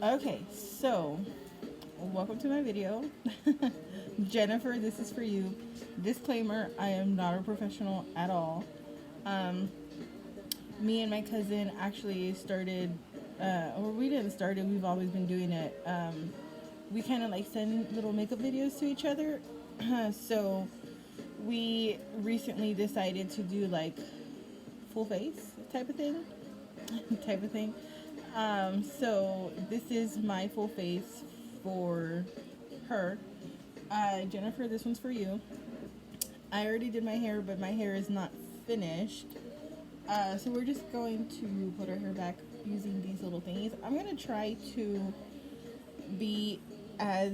Okay, so welcome to my video. Jennifer, this is for you. Disclaimer, I am not a professional at all. Um, Me and my cousin actually started, or we didn't start it, we've always been doing it. We kind of like send little makeup videos to each other. So we recently decided to do like full face type of thing. type of thing. So this is my full face for her. Jennifer, this one's for you. I already did my hair, but my hair is not finished. So we're just going to put our hair back using these little thingies. I'm gonna try to be as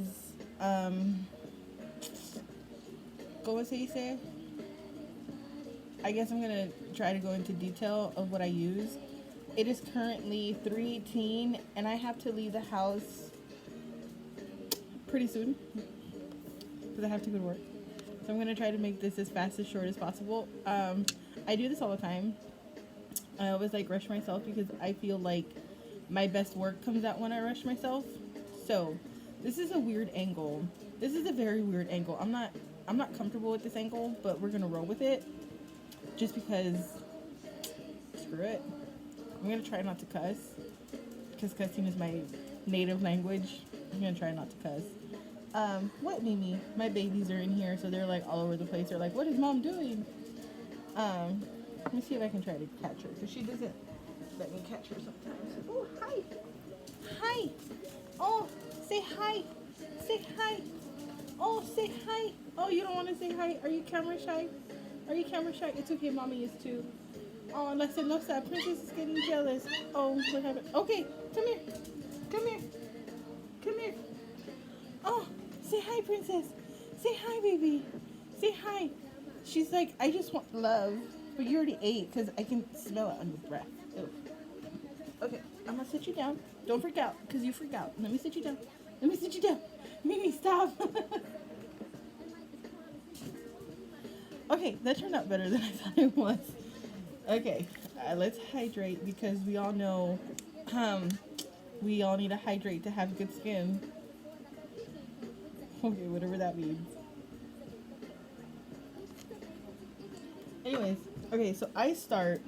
como se dice? I guess I'm gonna try to go into detail of what I use. It is currently 3:18, and I have to leave the house pretty soon because I have to go to work. So I'm gonna try to make this as fast as short as possible. I do this all the time. I always like rush myself because I feel like my best work comes out when I rush myself. So this is a weird angle. This is a very weird angle. I'm not comfortable with this angle, but we're gonna roll with it just because screw it. I'm gonna try not to cuss because cussing is my native language. I'm gonna try not to cuss. What, Mimi? My babies are in here, so they're like all over the place. They're like, "What is mom doing?" Let me see if I can try to catch her because she doesn't let me catch her sometimes. Oh, hi, hi. Oh, say hi, say hi. Oh, say hi. Oh, you don't want to say hi? Are you camera shy? Are you camera shy? It's okay, mommy is too. Oh, listen, no stop. Princess is getting jealous. Oh, what happened? Okay, come here. Come here. Come here. Oh, say hi, princess. Say hi, baby. Say hi. She's like, I just want love. But you already ate because I can smell it on your breath. Ew. Okay, I'm going to sit you down. Don't freak out because you freak out. Let me sit you down. Let me sit you down. Mimi, stop. Okay, that turned out better than I thought it was. Okay, let's hydrate because um, we all need to hydrate to have good skin. Okay, whatever that means. Anyways, okay, so I start,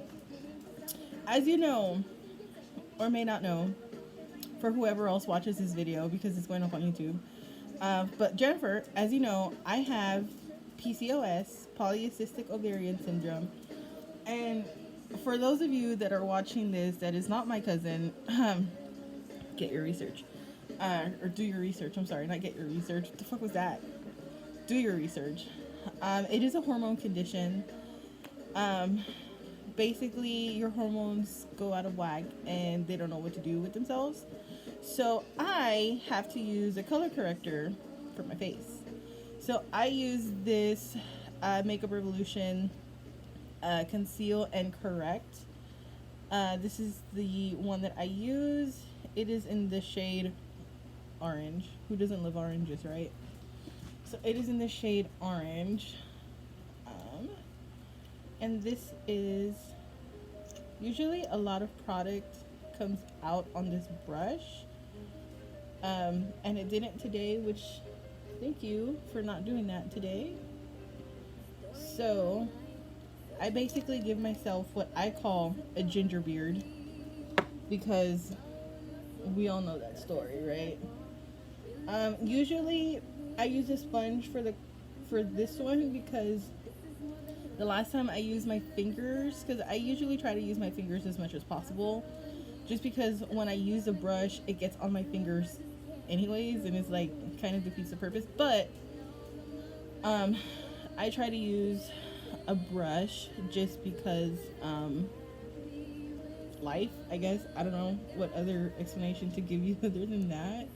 as you know, or may not know, for whoever else watches this video because it's going up on YouTube. But Jennifer, as you know, I have PCOS, polycystic ovarian syndrome, and for those of you that are watching this that is not my cousin, get your research. Or do your research. I'm sorry, not get your research. What the fuck was that? Do your research. It is a hormone condition. Um, Basically, your hormones go out of whack and they don't know what to do with themselves. So I have to use a color corrector for my face. So I use this Makeup Revolution Conceal and Correct. This is the one that I use. It is in the shade orange. Who doesn't love oranges, right? So it is in the shade orange. And this is usually a lot of product comes out on this brush. And it didn't today, which thank you for not doing that today. So I basically give myself what I call a ginger beard because we all know that story, right? Usually I use a sponge for this one because the last time I used my fingers, because I usually try to use my fingers as much as possible, just because when I use a brush, it gets on my fingers anyways, and it's like kind of defeats the purpose. But I try to use a brush just because life, I guess. I don't know what other explanation to give you other than that.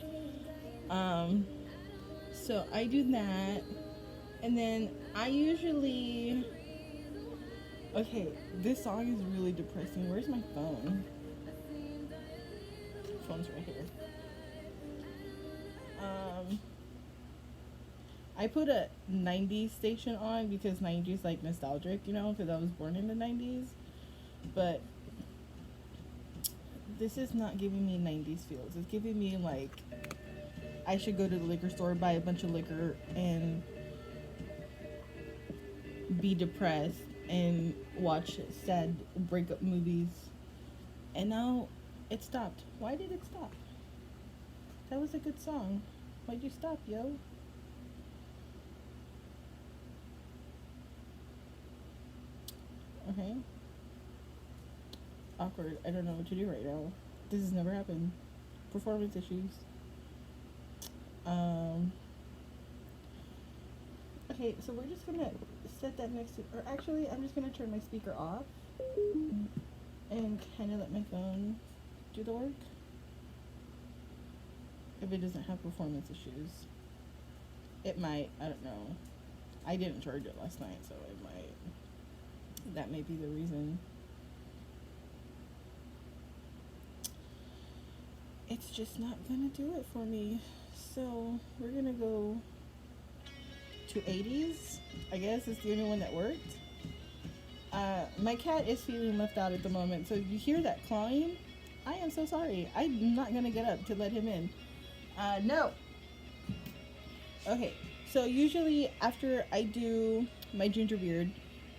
So I do that, and then I usually. Okay, this song is really depressing. Where's my phone? Phone's right here. I put a 90s station on because 90s like nostalgic, you know, because I was born in the 90s. But This is not giving me 90s feels. It's giving me like I should go to the liquor store, buy a bunch of liquor, and be depressed and watch sad breakup movies. And now it stopped. Why did it stop? That was a good song. Why'd you stop, yo? Okay. Awkward. I don't know what to do right now. This has never happened. Performance issues. Okay, so we're just gonna set that next to, or actually, I'm just gonna turn my speaker off and kind of let my phone do the work. If it doesn't have performance issues, it might. I don't know. I didn't charge it last night, so it might. That may be the reason. It's just not gonna do it for me. So we're gonna go to 80s. I guess it's the only one that worked. My cat is feeling left out at the moment, so if you hear that clawing, I am so sorry. I'm not gonna get up to let him in. No. Okay, so usually after I do my ginger beard,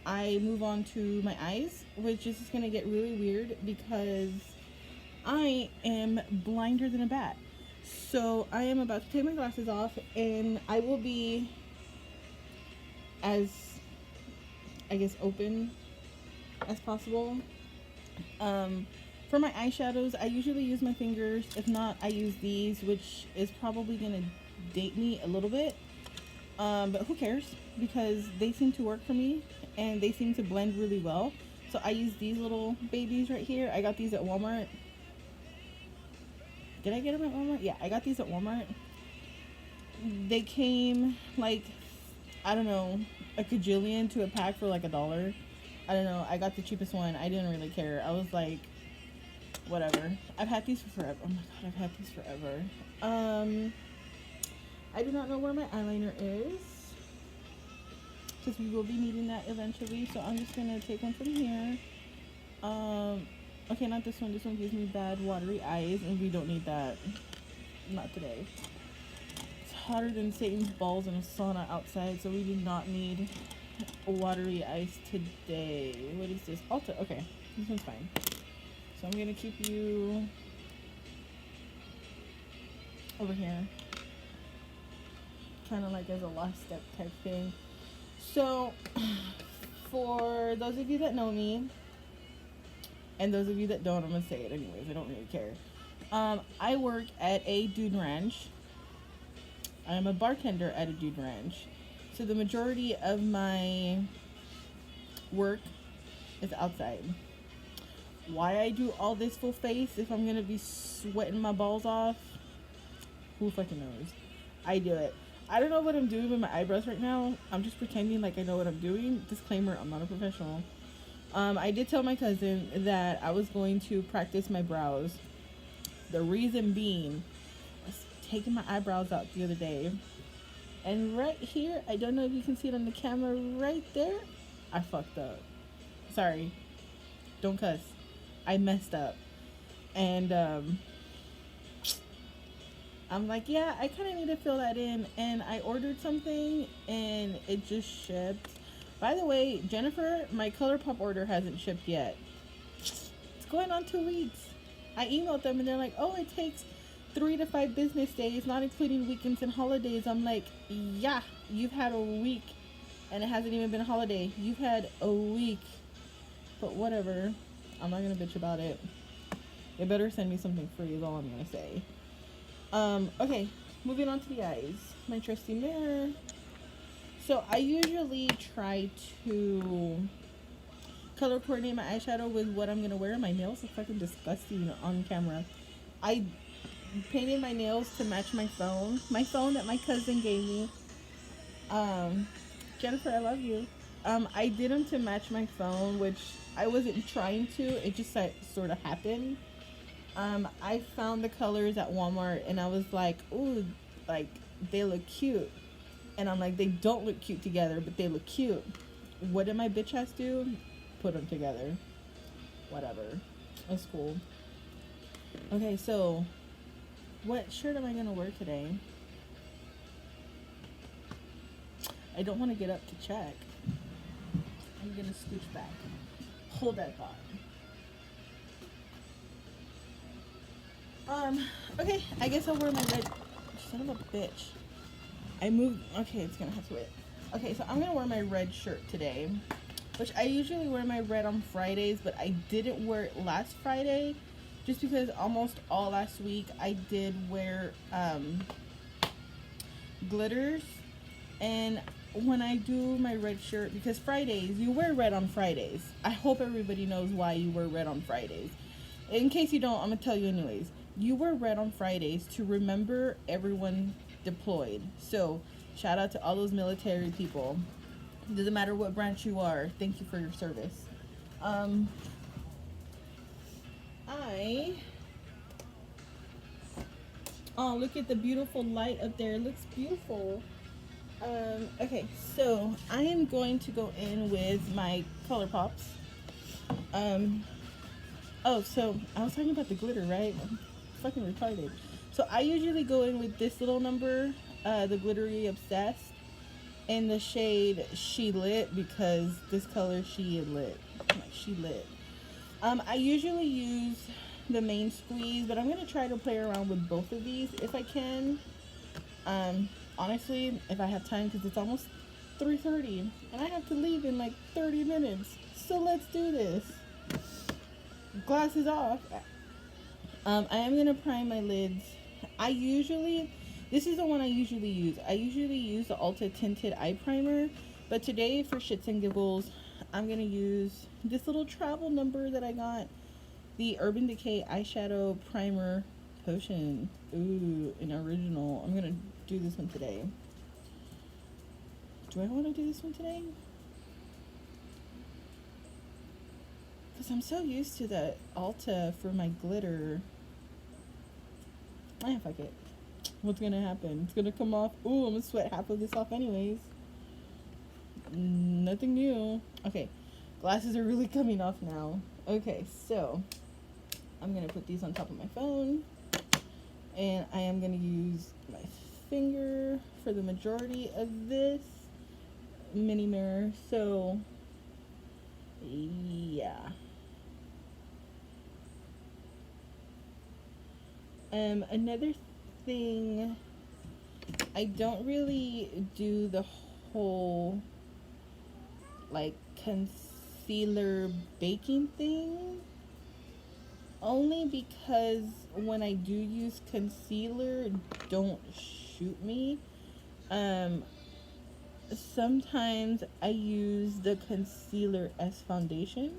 I move on to my eyes, which is gonna get really weird because I am blinder than a bat. So I am about to take my glasses off, and I will be as, I guess, open as possible. For my eyeshadows, I usually use my fingers. If not, I use these, which is probably gonna date me a little bit. But who cares? Because they seem to work for me, and they seem to blend really well. So I use these little babies right here. I got these at Walmart. Did I get them at Walmart? Yeah, I got these at Walmart. They came like, I don't know, a cajillion to a pack for like $1. I don't know. I got the cheapest one. I didn't really care. I was like, whatever. I've had these for forever. Oh my god, I've had these forever. I do not know where my eyeliner is, because we will be needing that eventually. So I'm just gonna take one from here. Okay, not this one. This one gives me bad watery eyes, and we don't need that. Not today. It's hotter than Satan's balls in a sauna outside, so we do not need watery eyes today. What is this? Ulta. Okay, this one's fine. So I'm gonna keep you over here, kind of like as a last step type thing. So for those of you that know me, and those of you that don't, I'm gonna say it anyways. I don't really care. I work at a dude ranch. I'm a bartender at a dude ranch. So the majority of my work is outside. Why I do all this full face if I'm gonna be sweating my balls off? Who fucking knows? I do it. I don't know what I'm doing with my eyebrows right now. I'm just pretending like I know what I'm doing. Disclaimer, I'm not a professional. I did tell my cousin that I was going to practice my brows. The reason being, I was taking my eyebrows out the other day. And right here, I don't know if you can see it on the camera right there, I fucked up. Sorry. Don't cuss. I messed up. And I'm like, yeah, I kind of need to fill that in. And I ordered something, and it just shipped. By the way, Jennifer, my ColourPop order hasn't shipped yet. It's going on 2 weeks. I emailed them, and they're like, oh, it takes 3 to 5 business days, not including weekends and holidays. I'm like, yeah, you've had a week, and it hasn't even been a holiday. You've had a week. But whatever. I'm not going to bitch about it. They better send me something free is all I'm going to say. Okay, moving on to the eyes. My trusty mirror. So I usually try to color coordinate my eyeshadow with what I'm going to wear. My nails are fucking disgusting on camera. I painted my nails to match my phone. My phone that my cousin gave me. Jennifer, I love you. I did them to match my phone, which I wasn't trying to. It just sort of happened. I found the colors at Walmart, and I was like, ooh, like, they look cute. And I'm like, they don't look cute together, but they look cute. What did my bitch ass do? Put them together. Whatever. That's cool. Okay, so what shirt am I gonna wear today? I don't want to get up to check. I'm gonna scooch back. Hold that thought. Okay, I guess I'll wear my red. Son of a bitch. I moved. Okay, it's gonna have to wait. Okay, so I'm gonna wear my red shirt today, which I usually wear my red on Fridays, but I didn't wear it last Friday, just because almost all last week I did wear glitters, and when I do my red shirt, because Fridays, you wear red on Fridays. I hope everybody knows why you wear red on Fridays. In case you don't, I'm gonna tell you anyways. You wear red on Fridays to remember everyone deployed. So shout out to all those military people. It doesn't matter what branch you are. Thank you for your service. Um, I Oh, look at the beautiful light up there. It looks beautiful. Okay, so I am going to go in with my Color Pops. Um, oh, so I was talking about the glitter, right? I'm fucking retarded. So I usually go in with this little number, the Glittery Obsessed, in the shade She Lit, because this color She Lit. She Lit. I usually use the main squeeze, but I'm gonna try to play around with both of these if I can. Honestly, if I have time, because it's almost 3:30 and I have to leave in like 30 minutes. So let's do this. Glasses off. I am gonna prime my lids. This is the one I usually use. I usually use the Ulta Tinted Eye Primer, but today for shits and giggles, I'm gonna use this little travel number that I got, the Urban Decay Eyeshadow Primer Potion. Ooh, an original. I'm gonna do this one today. Do I want to do this one today? Because I'm so used to the Ulta for my glitter. Fuck it. What's gonna happen? It's gonna come off. Ooh, I'm gonna sweat half of this off anyways. Nothing new. Okay, glasses are really coming off now. Okay, so I'm gonna put these on top of my phone, and I am gonna use my finger for the majority of this mini mirror. So yeah. Another thing, I don't really do the whole like concealer baking thing, only because when I do use concealer, don't shoot me. Sometimes I use the concealer as foundation.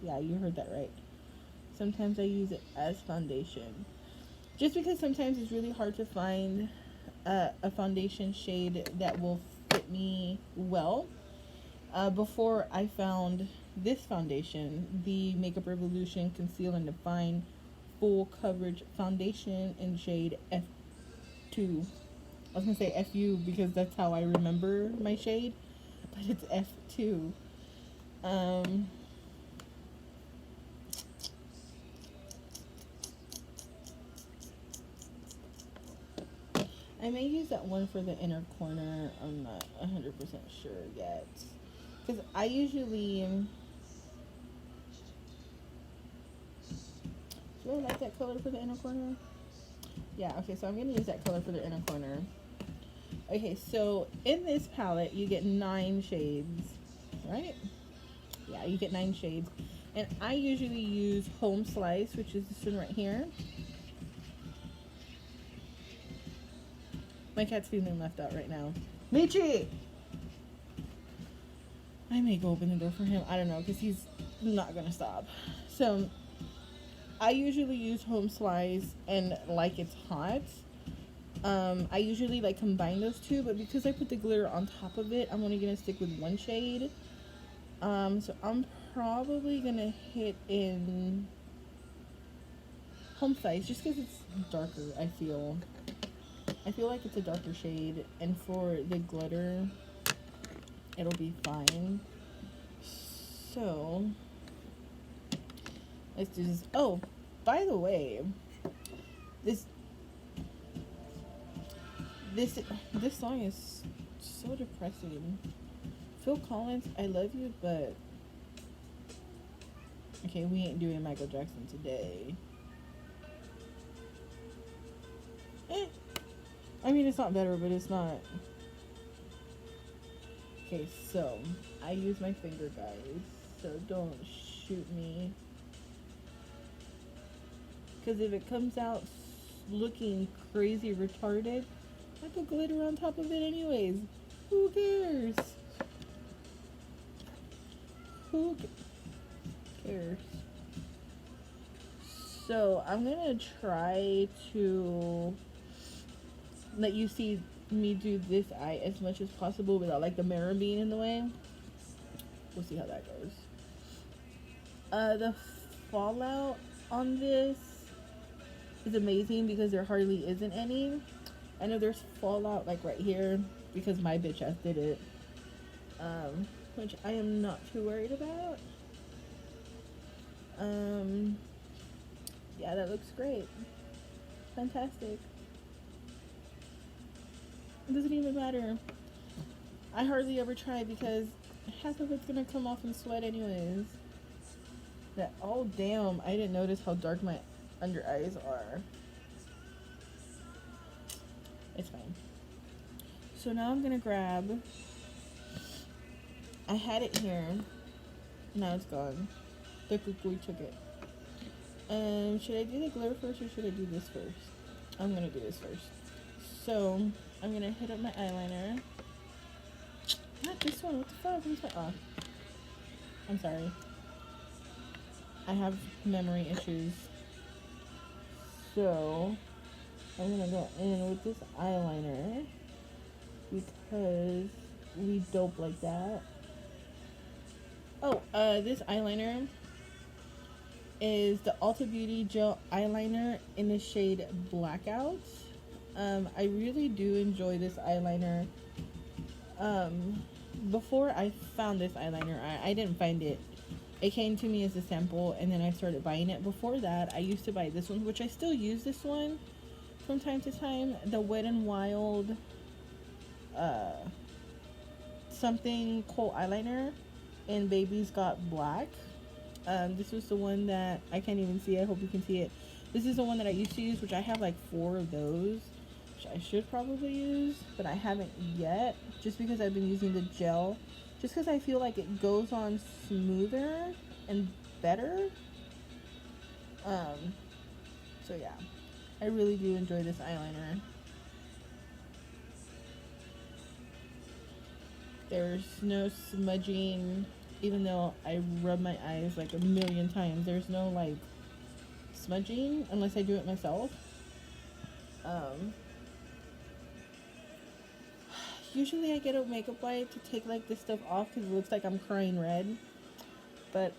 Yeah, you heard that right. Sometimes I use it as foundation. Just because sometimes it's really hard to find a foundation shade that will fit me well. Before I found this foundation, the Makeup Revolution Conceal and Define Full Coverage Foundation in shade F2. I was going to say FU because that's how I remember my shade, but it's F2. I may use that one for the inner corner. I'm not 100% sure yet. Because I usually... do I like that color for the inner corner? Yeah, okay, so I'm going to use that color for the inner corner. Okay, so in this palette, you get 9 shades, right? Yeah, you get 9 shades. And I usually use Home Slice, which is this one right here. My cat's feeling left out right now. Michi! I may go open the door for him. I don't know, because he's not going to stop. So, I usually use Home Slice and Like It's Hot. I usually like combine those two, but because I put the glitter on top of it, I'm only going to stick with one shade. So I'm probably going to hit in Home Slice just because it's darker, I feel. I feel like it's a darker shade, and for the glitter, it'll be fine. So, Let's do this. Oh, by the way, this this this song is so depressing. Phil Collins, I love you, but okay, we ain't doing Michael Jackson today. Eh. I mean, it's not better, but it's not. Okay, so I use my finger, guys, so don't shoot me. Because if it comes out looking crazy retarded, I put glitter on top of it anyways. Who cares? Who cares? So I'm gonna try to let you see me do this eye as much as possible without like the mirror being in the way. We'll see how that goes. The fallout on this is amazing because there hardly isn't any. I know there's fallout like right here because my bitch ass did it, which I am not too worried about. Yeah, that looks great. Fantastic. It doesn't even matter. I hardly ever try because half of it's gonna come off in sweat anyways. That, oh damn, I didn't notice how dark my under eyes are. It's fine. So now I'm gonna grab, I had it here, now it's gone. The cuckoo took it. Should I do the glitter first or should I do this first? I'm gonna do this first. So I'm gonna hit up my eyeliner. Not this one, what the fuck? Where's my, oh. I'm sorry. I have memory issues. So I'm gonna go in with this eyeliner because we dope like that. Oh, this eyeliner is the Ulta Beauty Gel Eyeliner in the shade Blackout. I really do enjoy this eyeliner. Before I found this eyeliner, I didn't find it. It came to me as a sample and then I started buying it. Before that, I used to buy this one, which I still use this one from time to time. The Wet n Wild something kohl eyeliner in Baby's Got Black. This was the one that I can't even see. I hope you can see it. This is the one that I used to use, which I have like 4 of those, which I should probably use, but I haven't yet, just because I've been using the gel, just because I feel like it goes on smoother and better. So yeah, I really do enjoy this eyeliner. There's no smudging, even though I rub my eyes like a million times. There's no like smudging unless I do it myself. Usually I get a makeup wipe to take like this stuff off because it looks like I'm crying red. But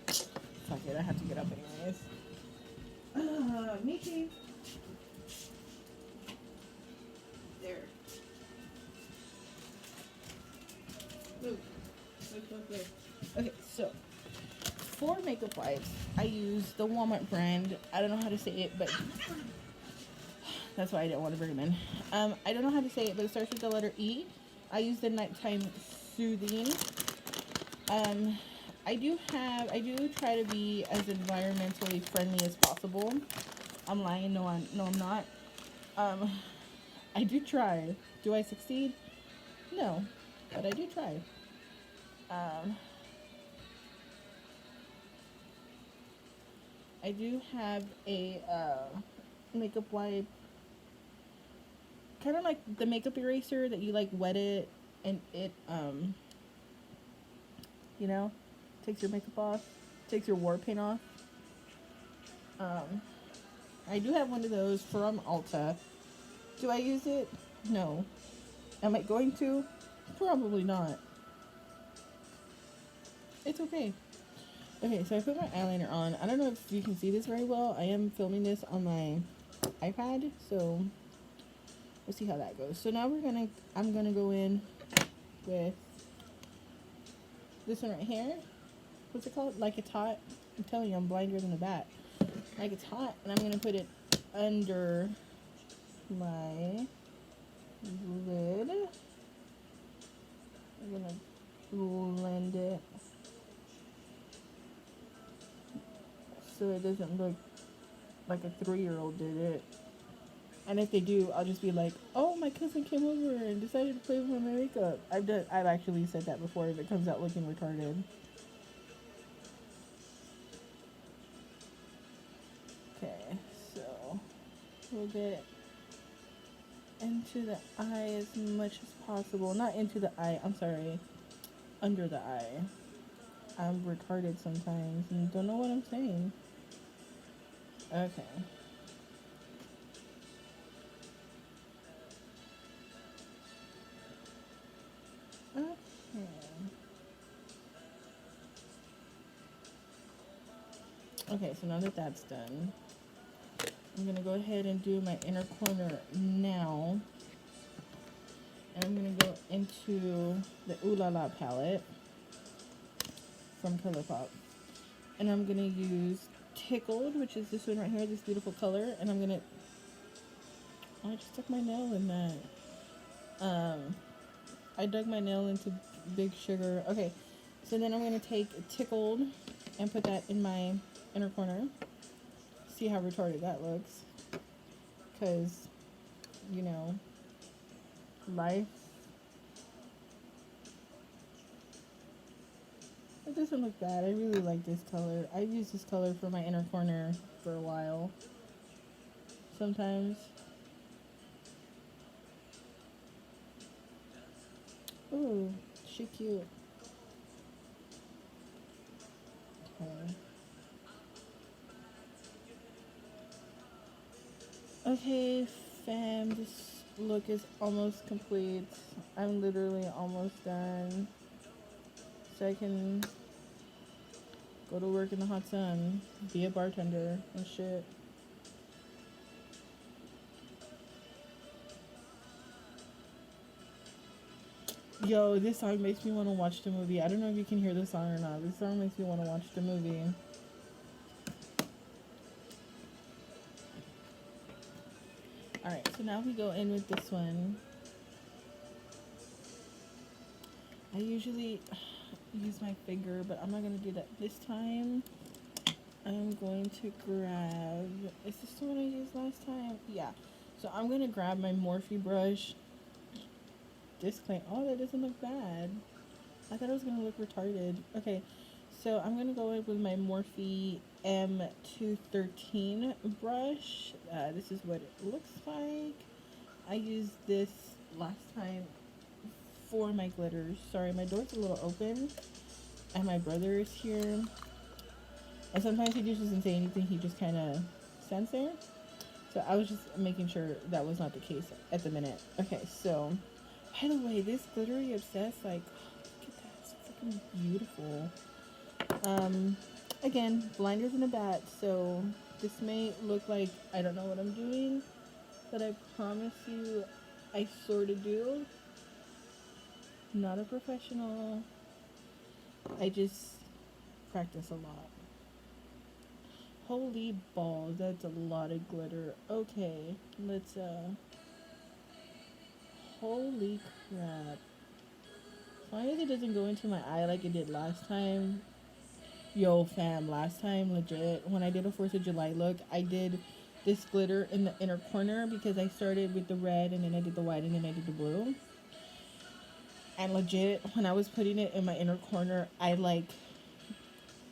fuck it, I have to get up anyways. Michi. There. Look. Okay, so for makeup wipes, I use the Walmart brand. I don't know how to say it, but that's why I didn't want to bring them in. I don't know how to say it, but it starts with the letter E. I use the Nighttime Soothing. I do try to be as environmentally friendly as possible. I'm lying, no I'm not. I do try. Do I succeed? No, but I do try. I do have a makeup wipe, kind of like the makeup eraser that you like wet it and it you know, takes your makeup off, takes your war paint off. I do have one of those from Ulta. Do I use it? No. Am I going to? Probably not. It's okay. Okay, so I put my eyeliner on. I don't know if you can see this very well. I am filming this on my iPad, so we'll see how that goes. So now I'm gonna go in with this one right here. What's it called? Like It's Hot. I'm telling you, I'm blinder than a bat. Like, it's hot, and I'm gonna put it under my lid. I'm gonna blend it so it doesn't look like a 3-year-old did it. And if they do, I'll just be like, "Oh, my cousin came over and decided to play with my makeup." I've actually said that before. If it comes out looking retarded. Okay, so we'll get into the eye as much as possible. Not into the eye. I'm sorry, under the eye. I'm retarded sometimes and don't know what I'm saying. Okay. Okay. Okay, so now that that's done, I'm gonna go ahead and do my inner corner now. And I'm gonna go into the Ooh La La palette from ColourPop. And I'm gonna use Tickled, which is this one right here, this beautiful color. And I'm gonna, oh, I just stuck my nail in that. I dug my nail into Big Sugar. Okay, so then I'm gonna take Tickled and put that in my inner corner. See how retarded that looks. Because, you know, life. It doesn't look bad. I really like this color. I've used this color for my inner corner for a while. Sometimes. Ooh, she cute. Okay. Okay, fam, this look is almost complete. I'm literally almost done. So I can go to work in the hot sun, be a bartender and shit. Yo, this song makes me want to watch the movie. I don't know if you can hear the song or not. This song makes me want to watch the movie. Alright, so now we go in with this one. I usually use my finger, but I'm not going to do that this time. I'm going to grab... Is this the one I used last time? Yeah. So I'm going to grab my Morphe brush. Disclaim. Oh, that doesn't look bad. I thought it was going to look retarded. Okay. So I'm going to go in with my Morphe M213 brush. This is what it looks like. I used this last time for my glitters. Sorry, my door's a little open. And my brother is here. And sometimes he just doesn't say anything. He just kind of stands there. So I was just making sure that was not the case at the minute. Okay, so... By the way, this Glittery Obsessed, like, oh, look at that. It's freaking beautiful. Again, blinder than a bat, so this may look like I don't know what I'm doing, but I promise you I sort of do. Not a professional. I just practice a lot. Holy balls, that's a lot of glitter. Okay, let's, holy crap. As long as it doesn't go into my eye like it did last time. Yo, fam, last time, legit, when I did a 4th of July look, I did this glitter in the inner corner because I started with the red and then I did the white and then I did the blue. And legit, when I was putting it in my inner corner, I, like,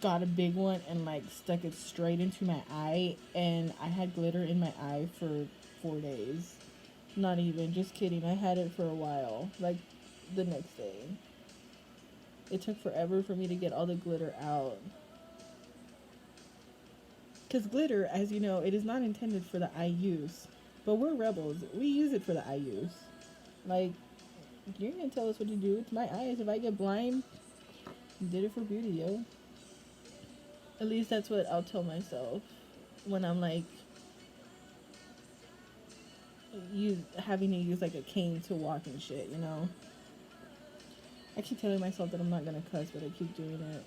got a big one and, like, stuck it straight into my eye. And I had glitter in my eye for 4 days. Not even, just kidding. I had it for a while, like, the next day. It took forever for me to get all the glitter out. Because glitter, as you know, it is not intended for the eye use. But we're rebels. We use it for the eye use. Like, you can tell us what to do. It's my eyes. If I get blind, did it for beauty, yo. At least that's what I'll tell myself when I'm, like, having to use, like, a cane to walk and shit, you know? I keep telling myself that I'm not gonna cuss, but I keep doing it.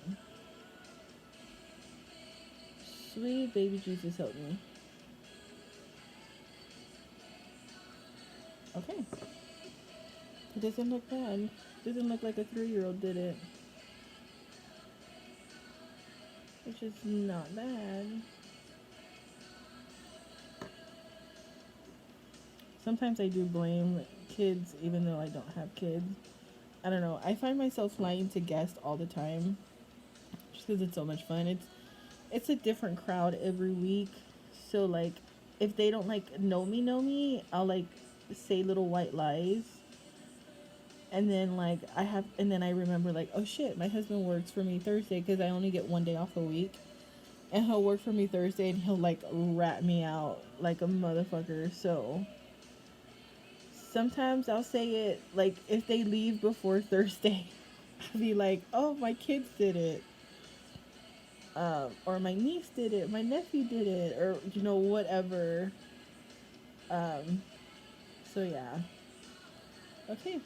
Sweet baby Jesus, help me. Okay. It doesn't look bad. Doesn't look like a 3-year-old did it. Which is not bad. Sometimes I do blame kids even though I don't have kids. I don't know. I find myself flying to guests all the time just because it's so much fun. It's a different crowd every week. So like if they don't like know me, I'll like say little white lies. And then like and then I remember like, oh shit, my husband works for me Thursday because I only get one day off a week. And he'll work for me Thursday and he'll like rat me out like a motherfucker. So sometimes I'll say it like if they leave before Thursday, I'll be like, oh, my kids did it. Or my niece did it, my nephew did it, or whatever. So yeah. Okay.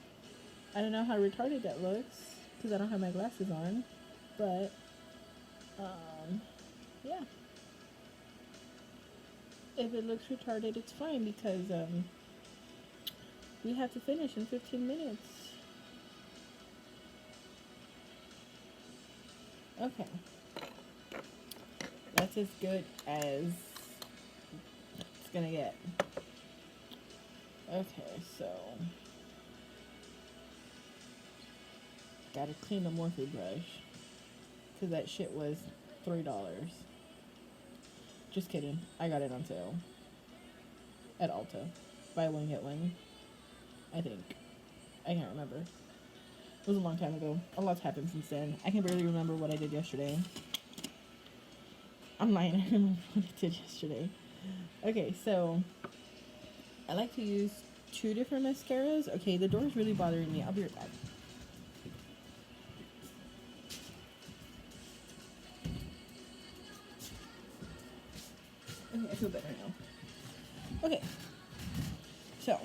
I don't know how retarded that looks because I don't have my glasses on, but yeah. If it looks retarded, it's fine because we have to finish in 15 minutes. Okay. That's as good as it's gonna get. Okay, so gotta clean the Morphe brush because that shit was $3. Just kidding. I got it on sale at Ulta. Buy one get one. I think. I can't remember. It was a long time ago. A lot's happened since then. I can barely remember what I did yesterday. I'm lying. I remember what I did yesterday. Okay, so I like to use 2 different mascaras. Okay, the door's really bothering me. I'll be right back. Okay, I feel better now. Okay, so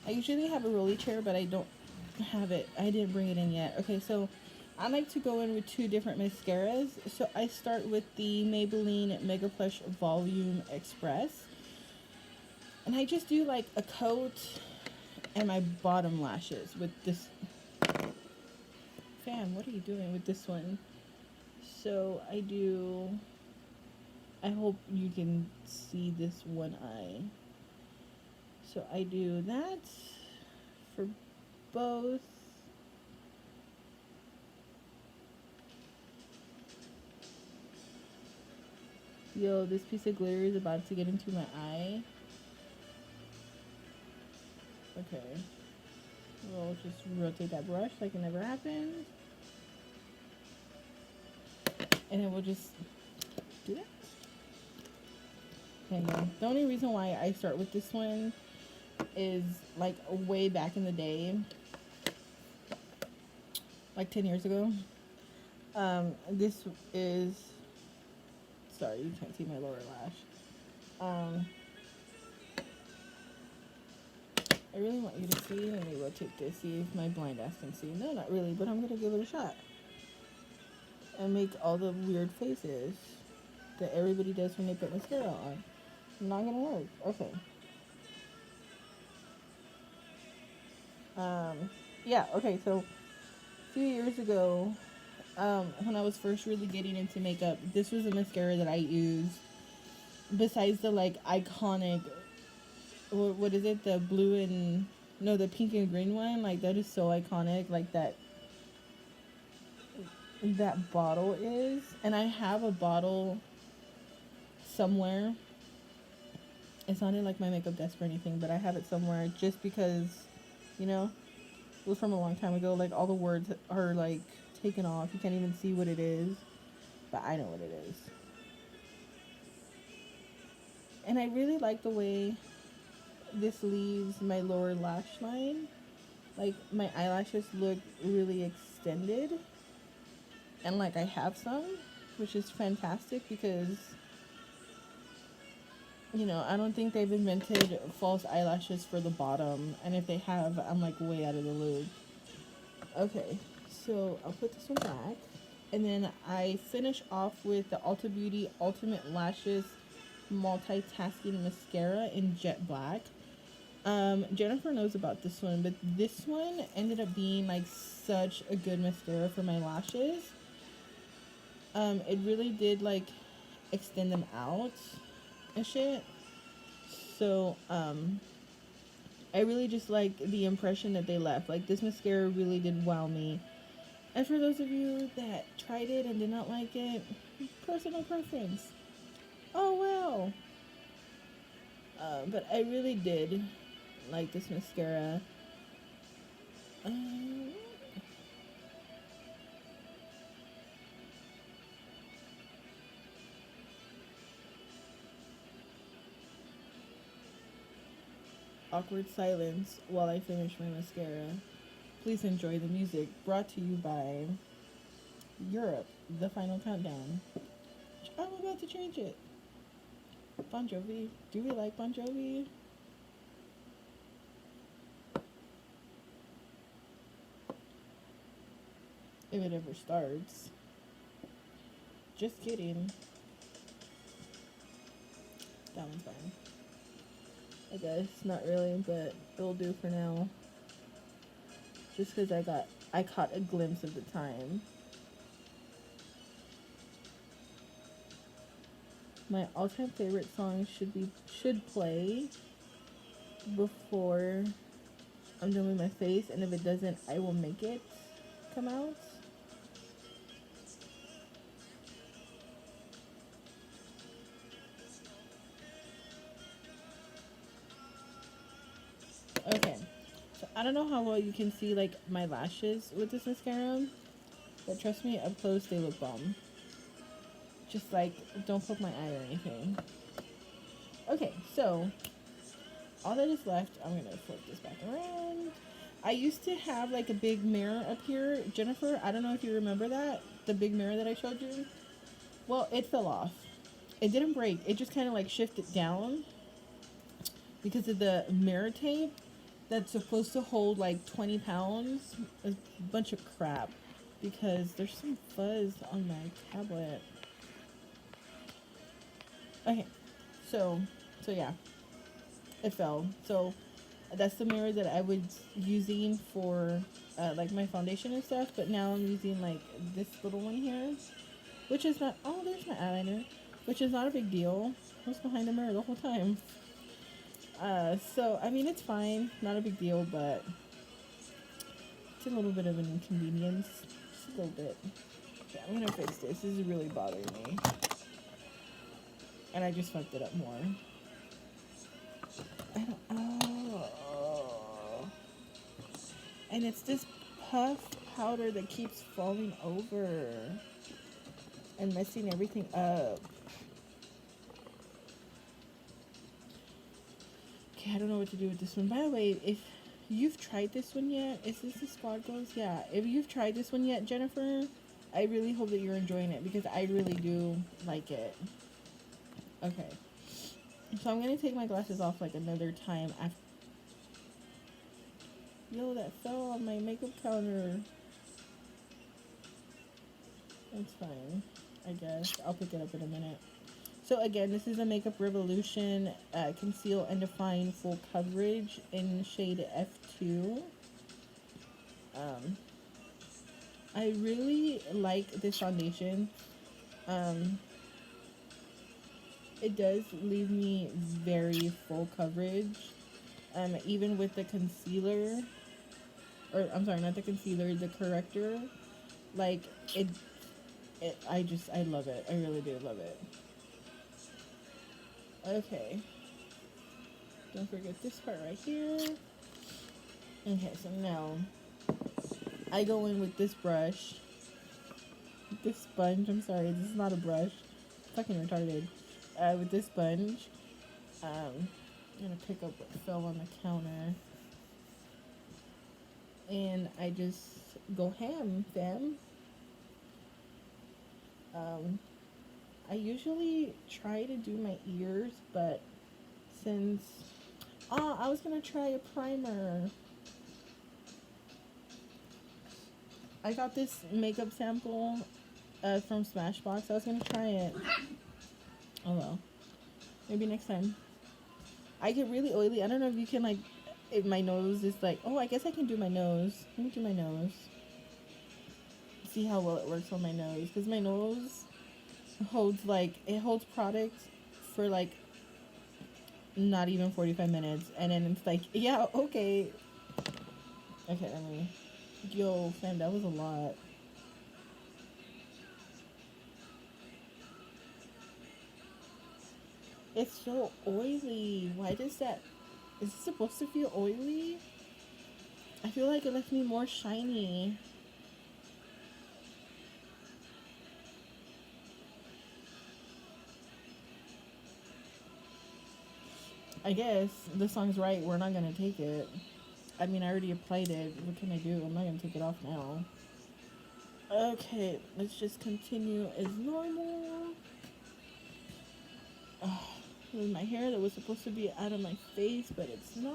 I usually have a rolly chair, but I don't have it. I didn't bring it in yet. Okay, so I like to go in with 2 different mascaras. So I start with the Maybelline Mega Plush Volume Express. And I just do like a coat and my bottom lashes with this. Fam, what are you doing with this one? So I hope you can see this one eye. So I do that for both. Yo, this piece of glitter is about to get into my eye. Okay. We'll just rotate that brush like it never happened. And then we'll just do that. Okay, no. The only reason why I start with this one is like way back in the day, like 10 years ago. This is, sorry, you can't see my lower lash. I really want you to see. Let me rotate this, see if my blind ass can see. No, not really, but I'm gonna give it a shot. And make all the weird faces that everybody does when they put mascara on. Not gonna work. Okay. Yeah, okay, so a few years ago, when I was first really getting into makeup, this was a mascara that I used. Besides the like iconic, what is it? The blue and the pink and green one. Like that is so iconic. Like that bottle is, and I have a bottle somewhere. It's not in like my makeup desk or anything, but I have it somewhere just because, it was from a long time ago. Like all the words are like taken off. You can't even see what it is, but I know what it is. And I really like the way this leaves my lower lash line. Like my eyelashes look really extended, and like I have some, which is fantastic because I don't think they've invented false eyelashes for the bottom, and if they have, I'm like way out of the loop. Okay, so I'll put this one back. And then I finish off with the Ulta Beauty Ultimate Lashes Multitasking Mascara in Jet Black. Jennifer knows about this one, but this one ended up being like such a good mascara for my lashes. It really did like extend them out and shit. So, I really just like the impression that they left. Like, this mascara really did wow me. And for those of you that tried it and did not like it, personal preference. Oh well. But I really did like this mascara. Awkward silence while I finish my mascara. Please enjoy the music brought to you by Europe, The Final Countdown. I'm about to change it. Bon Jovi. Do we like Bon Jovi? If it ever starts. Just kidding. That one's fine. I guess not really, but it'll do for now. Just because I caught a glimpse of the time. My all-time favorite song should play before I'm done with my face, and if it doesn't, I will make it come out. Okay, so I don't know how well you can see like my lashes with this mascara, but trust me, up close they look bomb. Just like, don't poke my eye or anything. Okay, so all that is left, I'm gonna flip this back around. I used to have like a big mirror up here. Jennifer, I don't know if you remember that, the big mirror that I showed you. Well, it fell off. It didn't break. It just kind of like shifted down because of the mirror tape that's supposed to hold like 20 pounds. A bunch of crap because there's some fuzz on my tablet. Okay, so yeah, it fell. So that's the mirror that I was using for like my foundation and stuff, but now I'm using like this little one here, which is not, oh, there's my eyeliner, which is not a big deal. I was behind the mirror the whole time. So I mean, it's fine, not a big deal, but it's a little bit of an inconvenience, just a little bit. Okay, I'm gonna fix this. This is really bothering me. And I just fucked it up more. Oh. And it's this puff powder that keeps falling over and messing everything up. Okay, I don't know what to do with this one. By the way, if you've tried this one yet, is this the Squad Goals? Yeah. If you've tried this one yet, Jennifer, I really hope that you're enjoying it because I really do like it. Okay, so I'm gonna take my glasses off like another time after. Yo, that fell on my makeup counter. That's fine, I guess. I'll pick it up in a minute. So again, this is a Makeup Revolution Conceal and Define Full Coverage in shade F2. I really like this foundation. It does leave me very full coverage, even with the concealer, or I'm sorry, not the concealer, the corrector. Like I love it. I really do love it. Okay, don't forget this part right here. Okay, so now I go in with this brush, this sponge. I'm sorry, this is not a brush. Fucking retarded. With this sponge, I'm gonna pick up what fell on the counter, and I just go ham, fam. I usually try to do my ears, but since I was gonna try a primer. I got this makeup sample from Smashbox. I was gonna try it. Oh well, maybe next time. I get really oily. I don't know if you can like. If my nose is like, oh, I guess I can do my nose. Let me do my nose. See how well it works on my nose, because my nose holds like it holds product for like not even 45 minutes, and then it's like, yeah, okay. Okay, let me. Yo, fam, that was a lot. It's so oily. Why does that? Is it supposed to feel oily? I feel like it left me more shiny. I guess the song's right. We're not gonna take it. I mean, I already applied it. What can I do? I'm not gonna take it off now. Okay, let's just continue as normal. With my hair that was supposed to be out of my face, but it's not.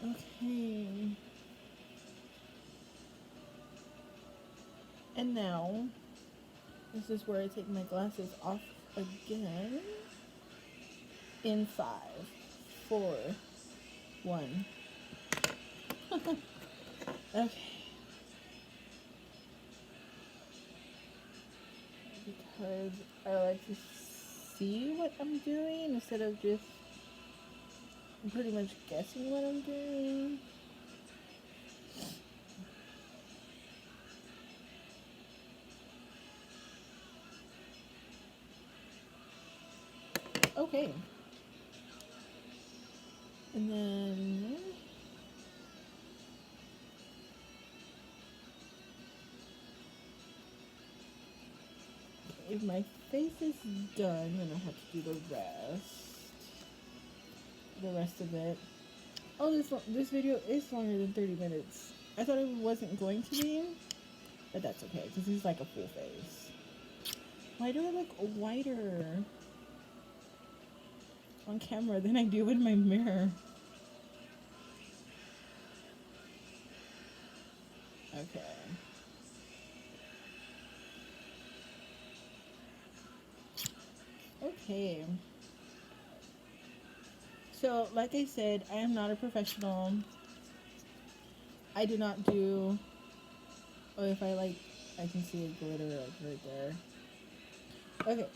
Okay. And now, this is where I take my glasses off again. In 5, 4, 1. Okay. Because I like to see what I'm doing instead of just pretty much guessing what I'm doing. Okay. And then if my face is done, then I have to do the rest. The rest of it. Oh, this video is longer than 30 minutes. I thought it wasn't going to be, but that's okay because he's like a full face. Why do I look whiter on camera than I do in my mirror? Okay. Okay. So, like I said, I am not a professional. I do not do. Oh, if I like, I can see a glitter like right there. Okay.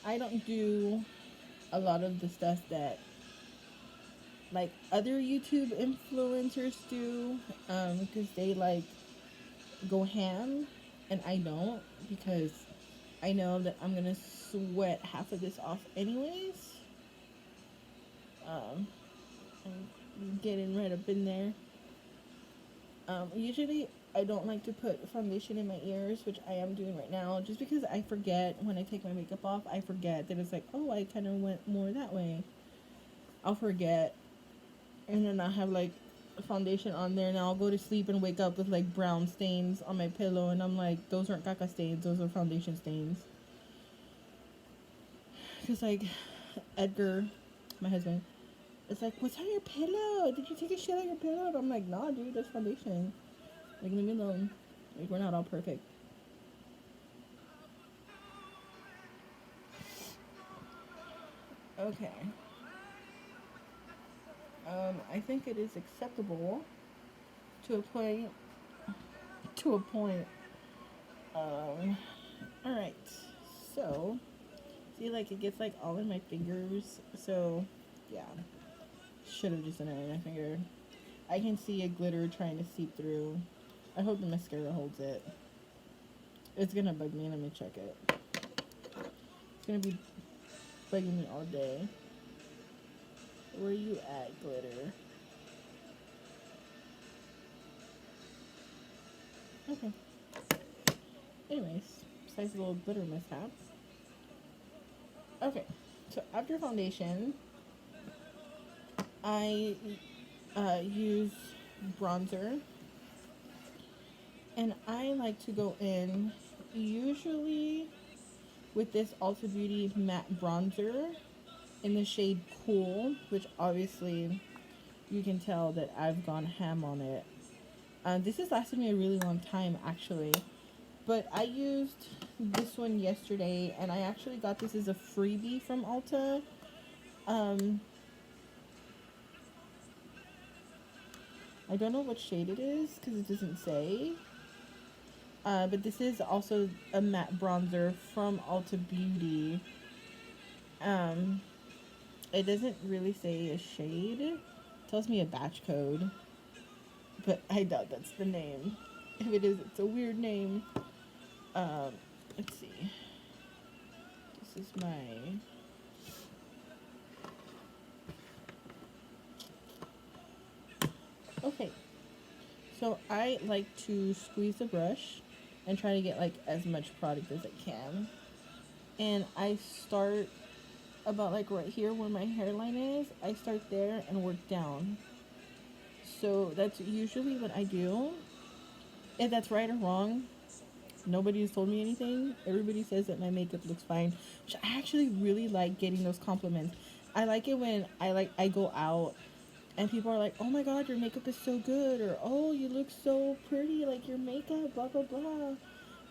I don't do a lot of the stuff that like other YouTube influencers do, because they like go ham, and I don't, because I know that I'm gonna sweat half of this off anyways. I'm getting right up in there. Usually I don't like to put foundation in my ears, which I am doing right now, just because I forget when I take my makeup off. I forget that it's like, oh, I kind of went more that way. I'll forget, and then I'll have like foundation on there, and I'll go to sleep and wake up with like brown stains on my pillow, and I'm like, those aren't caca stains, those are foundation stains. Because like Edgar, my husband, it's like, what's on your pillow? Did you take a shit on your pillow? And I'm like, nah, dude, that's foundation. Like, leave me alone. Like, we're not all perfect. Okay. I think it is acceptable to a point. To a point. Alright. So, see, like, it gets, like, all in my fingers. So, yeah. Should have just done it in my finger. I can see a glitter trying to seep through. I hope the mascara holds it. It's gonna bug me. Let me check it. It's gonna be bugging me all day. Where you at, glitter? Okay. Anyways, besides a little glitter mishap. Okay, so after foundation, I use bronzer. And I like to go in usually with this Ulta Beauty matte bronzer in the shade Cool, which obviously you can tell that I've gone ham on it. This has lasted me a really long time, actually. But I used this one yesterday, and I actually got this as a freebie from Ulta. Um, I don't know what shade it is because it doesn't say. But this is also a matte bronzer from Ulta Beauty. Um, it doesn't really say a shade. It tells me a batch code, but I doubt that's the name. If it is, it's a weird name. Let's see. This is my... Okay. So I like to squeeze the brush and try to get like as much product as I can. And I start about like right here where my hairline is. I start there and work down. So that's usually what I do. If that's right or wrong, nobody has told me anything. Everybody says that my makeup looks fine, which I actually really like getting those compliments. I like it when I go out and people are like, "Oh my god, your makeup is so good," or "Oh, you look so pretty, like your makeup, blah blah blah."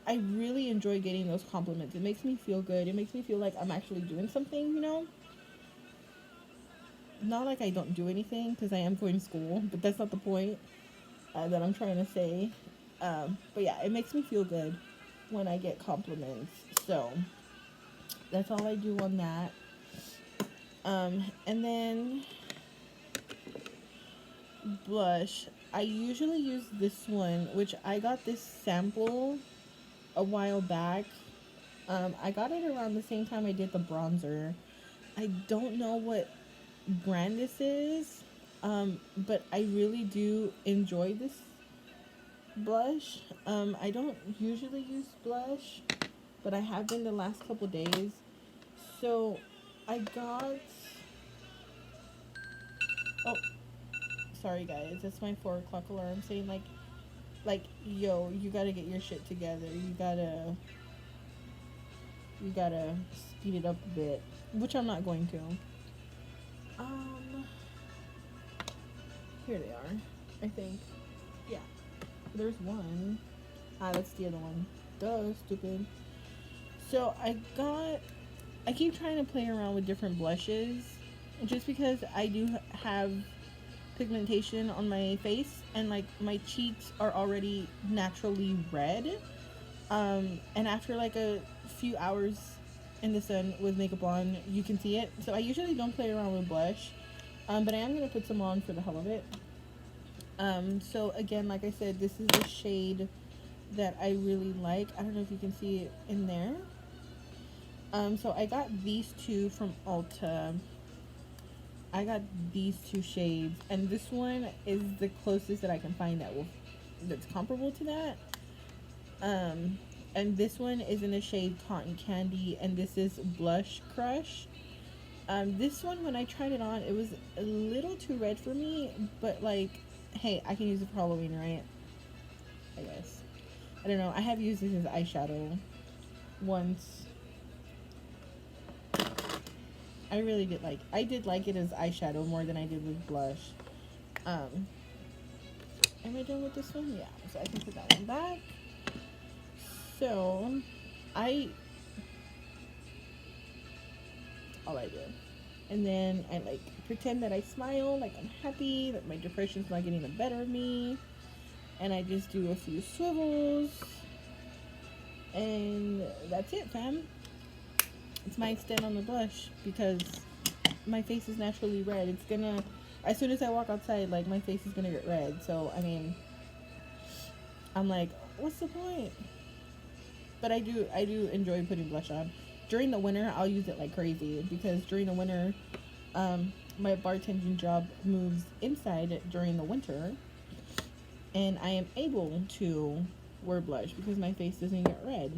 I really enjoy getting those compliments. It makes me feel good. It makes me feel like I'm actually doing something, you know? Not like I don't do anything because I am going to school, but that's not the point that I'm trying to say. But yeah, it makes me feel good when I get compliments. So that's all I do on that. And then blush. I usually use this one, which I got this sample a while back. I got it around the same time I did the bronzer. I don't know what brand this is, but I really do enjoy this blush. I don't usually use blush, but I have been the last couple days. So I got... Oh, sorry guys, that's my 4 o'clock alarm saying yo, you gotta get your shit together. You gotta speed it up a bit, which I'm not going to. Here they are, I think. Yeah, there's one. That's the other one. Duh, stupid. So I keep trying to play around with different blushes, just because I do have pigmentation on my face, and like my cheeks are already naturally red. And after like a few hours in the sun with makeup on, you can see it. So I usually don't play around with blush, but I am going to put some on for the hell of it. So again, like I said, this is the shade that I really like. I don't know if you can see it in there. So I got these two from Ulta. I got these two shades, and this one is the closest that I can find that's comparable to that. And this one is in the shade Cotton Candy, and this is Blush Crush. This one, when I tried it on, it was a little too red for me, but like, hey, I can use it for Halloween, right? I guess. I don't know. I have used this as eyeshadow once. I did like it as eyeshadow more than I did with blush. Am I done with this one? Yeah, so I can put that one back. So, all I do. And then I like pretend that I smile, like I'm happy, that my depression's not getting the better of me. And I just do a few swivels. And that's it, fam. It's my extent on the blush because my face is naturally red. It's gonna, as soon as I walk outside, like my face is gonna get red. So, I mean, I'm like, what's the point? But I do enjoy putting blush on. During the winter, I'll use it like crazy because during the winter, my bartending job moves inside during the winter, and I am able to wear blush because my face doesn't get red.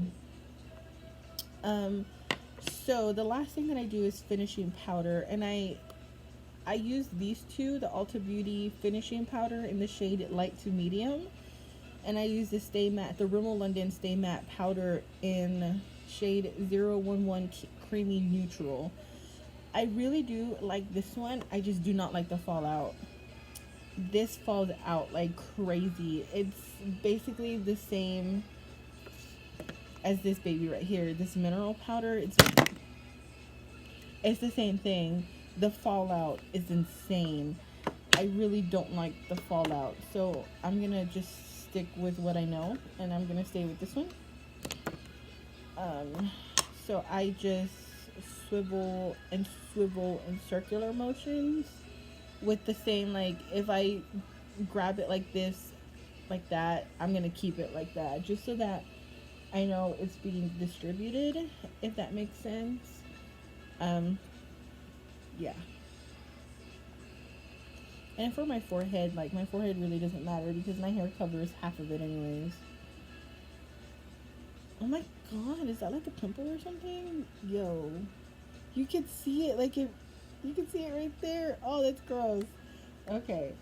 So the last thing that I do is finishing powder, and I use these two, the Ulta Beauty finishing powder in the shade light to medium, and I use the Stay Matte, the Rimmel London Stay Matte powder in shade 011 Creamy Neutral. I really do like this one. I just do not like the fallout. this falls out like crazy. It's basically the same as this baby right here. This mineral powder, it's the same thing. The fallout is insane. I really don't like the fallout. So I'm gonna just stick with what I know, and I'm gonna stay with this one. So I just swivel and swivel in circular motions with the same, like, if I grab it like this, like that, I'm gonna keep it like that, just so that I know it's being distributed, if that makes sense. Yeah. And for my forehead, like, my forehead really doesn't matter because my hair covers half of it anyways. Oh my god, is that like a pimple or something? Yo. You can see it, like, you can see it right there. Oh, that's gross. Okay.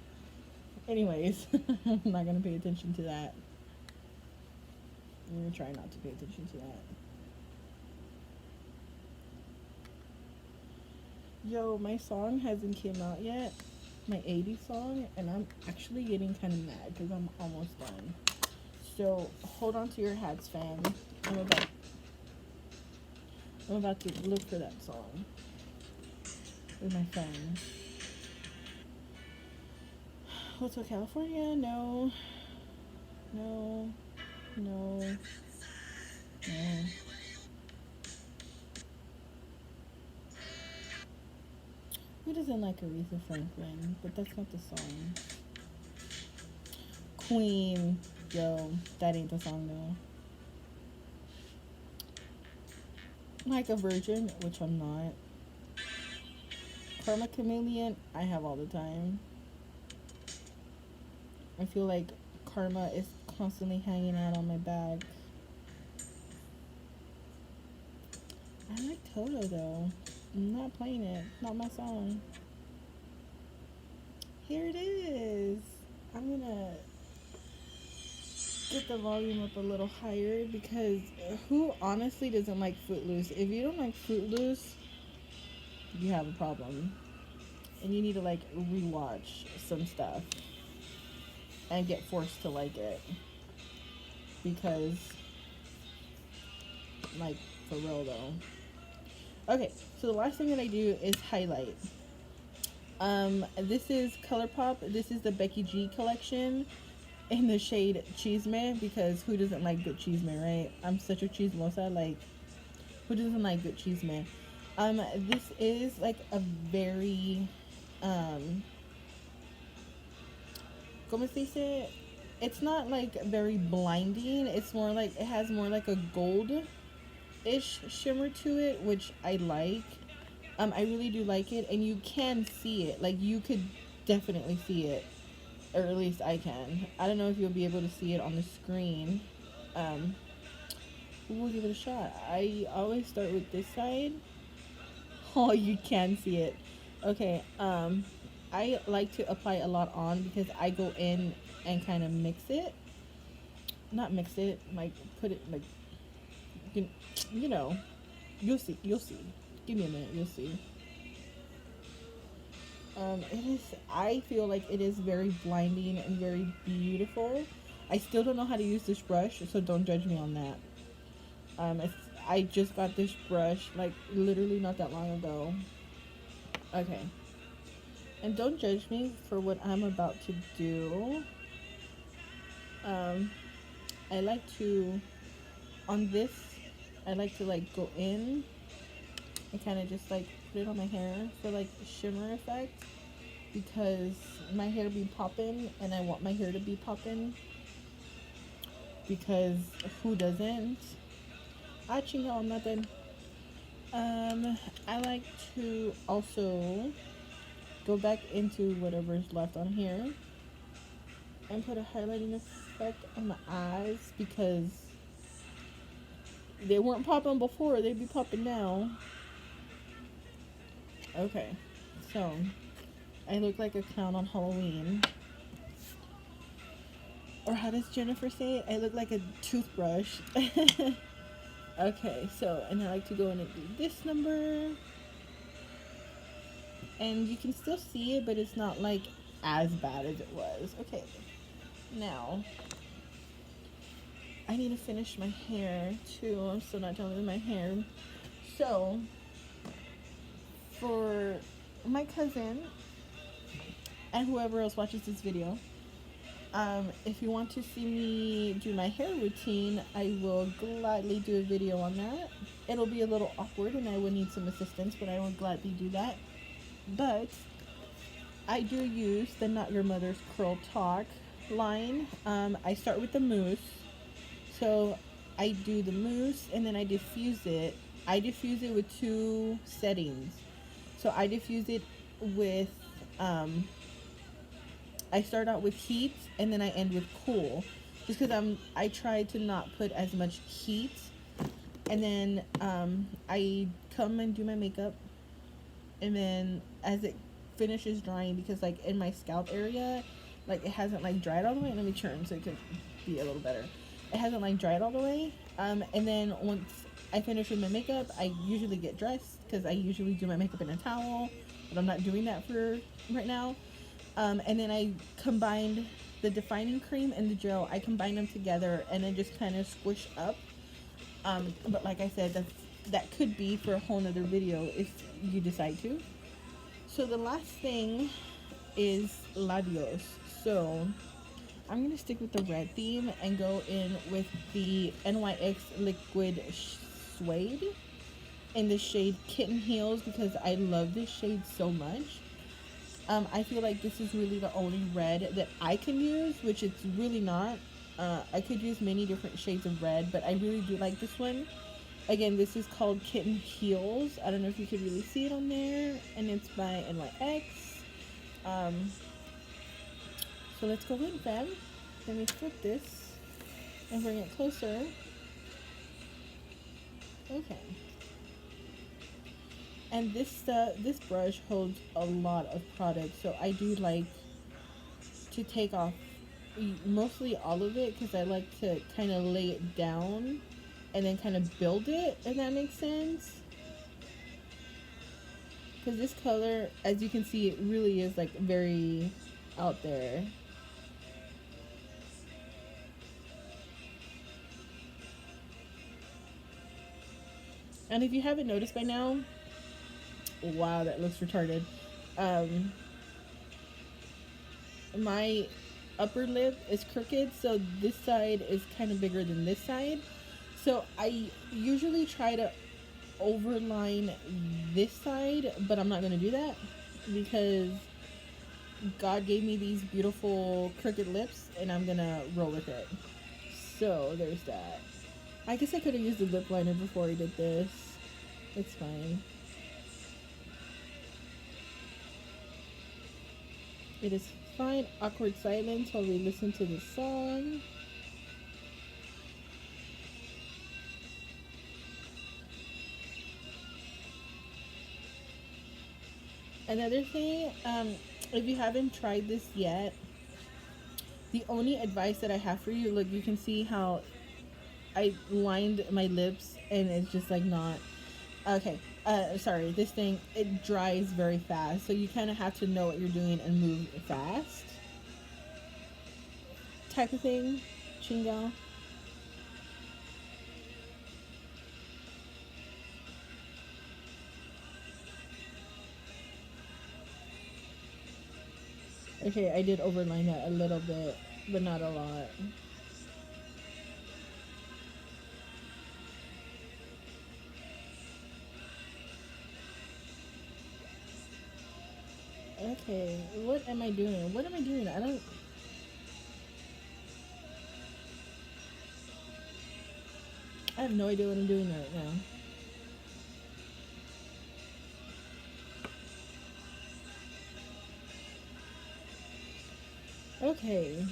Anyways, I'm not gonna pay attention to that. I'm gonna try not to pay attention to that. Yo, my song hasn't came out yet. My 80s song, and I'm actually getting kind of mad because I'm almost done. So hold on to your hats, fam. I'm about to look for that song with my phone. Hotel California? No. No. No. No. Who doesn't like Aretha Franklin? But that's not the song. Queen. Yo, that ain't the song though. Like a Virgin, which I'm not. Karma Chameleon, I have all the time. I feel like karma is constantly hanging out on my back. I like Toto though. I'm not playing it. Not my song. Here it is. I'm gonna get the volume up a little higher because who honestly doesn't like Footloose? If you don't like Footloose, you have a problem. And you need to like rewatch some stuff and get forced to like it. Because, like, for real though. Okay, so the last thing that I do is highlight. This is ColourPop. This is the Becky G collection in the shade Chisme, because who doesn't like good chisme, right? I'm such a chismosa, like, who doesn't like good chisme? This is like a very, como se dice? It's not like very blinding. It's more like, it has more like a gold-ish shimmer to it, which I like. I really do like it, and you can see it. Like, you could definitely see it, or at least I can. I don't know if you'll be able to see it on the screen. We'll give it a shot. I always start with this side. Oh, you can see it. Okay, I like to apply a lot on because I go in and kind of mix it. Not mix it, like, put it, like, you know, you'll see. Give me a minute, you'll see. It is, I feel like it is very blinding and very beautiful. I still don't know how to use this brush, so don't judge me on that. I just got this brush, like, literally not that long ago. Okay. And don't judge me for what I'm about to do. I like to, on this, I like to, like, go in and kind of just, like, put it on my hair for, like, shimmer effect, because my hair be popping and I want my hair to be popping, because who doesn't? Actually, no, I'm not done. I like to also go back into whatever's left on here and put a highlighting effect on the eyes, because they weren't popping before, they'd be popping now. Okay, so I look like a clown on Halloween. Or how does Jennifer say it? I look like a toothbrush. Okay, so, and I like to go in and do this number. And you can still see it, but it's not like as bad as it was. Okay, now I need to finish my hair too. I'm still not done with my hair. So, for my cousin and whoever else watches this video, if you want to see me do my hair routine, I will gladly do a video on that. It'll be a little awkward and I will need some assistance, but I will gladly do that. But I do use the Not Your Mother's Curl Talk line. I start with the mousse. So I do the mousse and then I diffuse it. I diffuse it with two settings. So I diffuse it with, I start out with heat and then I end with cool. Just because I try to not put as much heat. And then I come and do my makeup. And then as it finishes drying, because like in my scalp area, like it hasn't like dried all the way. Let me turn so it could be a little better. It hasn't like dried all the way. And then once I finish with my makeup, I usually get dressed because I usually do my makeup in a towel, but I'm not doing that for right now. And then I combined the defining cream and the gel. I combine them together and then just kind of squish up. But like I said, that could be for a whole nother video if you decide to. So the last thing is labios. So I'm going to stick with the red theme and go in with the NYX Liquid Suede in the shade Kitten Heels because I love this shade so much. I feel like this is really the only red that I can use, which it's really not. I could use many different shades of red, but I really do like this one. Again, this is called Kitten Heels. I don't know if you could really see it on there, and it's by NYX. So let's go in, fam. Let me flip this and bring it closer. Okay. And this brush holds a lot of product, so I do like to take off mostly all of it because I like to kind of lay it down and then kind of build it, if that makes sense. Because this color, as you can see, it really is like very out there. And if you haven't noticed by now, wow, that looks retarded. My upper lip is crooked, so this side is kind of bigger than this side. So I usually try to overline this side, but I'm not going to do that because God gave me these beautiful crooked lips and I'm going to roll with it. So there's that. I guess I could have used the lip liner before I did this. It's fine. It is fine. Awkward silence while we listen to the song. Another thing, if you haven't tried this yet, the only advice that I have for you, look, you can see how I lined my lips and it's just like not, okay, sorry, this thing, it dries very fast, so you kind of have to know what you're doing and move fast, type of thing, chinga. Okay, I did overline that a little bit, but not a lot. Okay, what am I doing? What am I doing? I have no idea what I'm doing right now. Okay.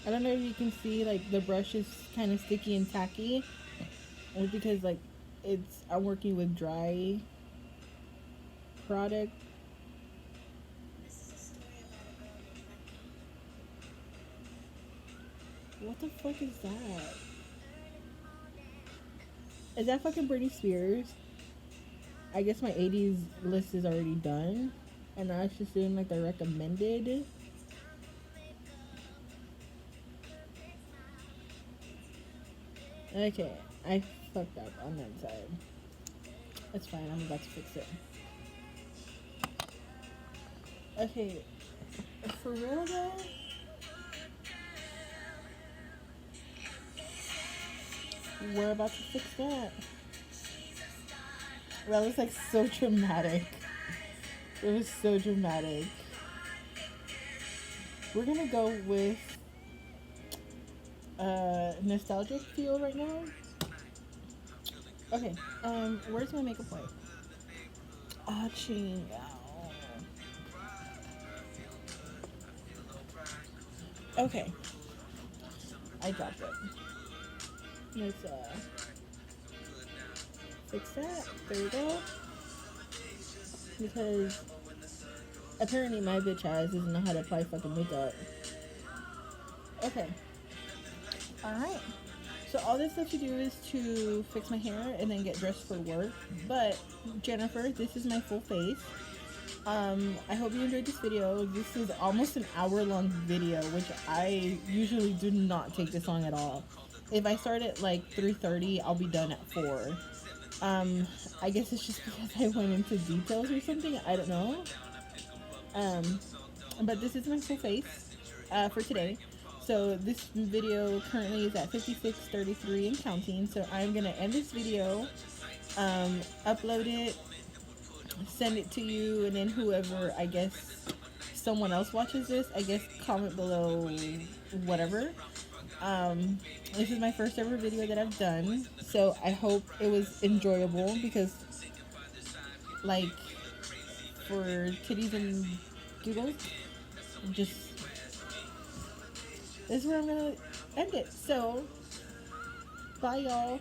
I don't know if you can see, like, the brush is kind of sticky and tacky. It's because, like, I'm working with dry product. What the fuck is that? Is that fucking Britney Spears? I guess my 80s list is already done, and now it's just doing like the recommended. Okay, I fucked up on that side. It's fine, I'm about to fix it. Okay, for real though? We're about to fix that. That was like so dramatic. It was so dramatic. We're gonna go with nostalgic feel right now. Okay, where's my makeup wipe? Ah, ching. Okay, I dropped it. Let's fix that. There we go. Because apparently my bitch ass doesn't know how to apply fucking makeup. Okay. Alright. So all this left to do is to fix my hair and then get dressed for work. But Jennifer, this is my full face. I hope you enjoyed this video. This is almost an hour-long video, which I usually do not take this long at all. If I start at like 3:30, I'll be done at 4. I guess it's just because I went into details or something. I don't know. But this is my full face for today. So this video currently is at 56:33 and counting. So I'm gonna end this video, upload it, send it to you, and then whoever, I guess someone else watches this, I guess comment below whatever. This is my first ever video that I've done, so I hope it was enjoyable, because like for titties and doodles, just this is where I'm gonna end it. So bye y'all,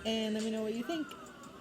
and let me know what you think.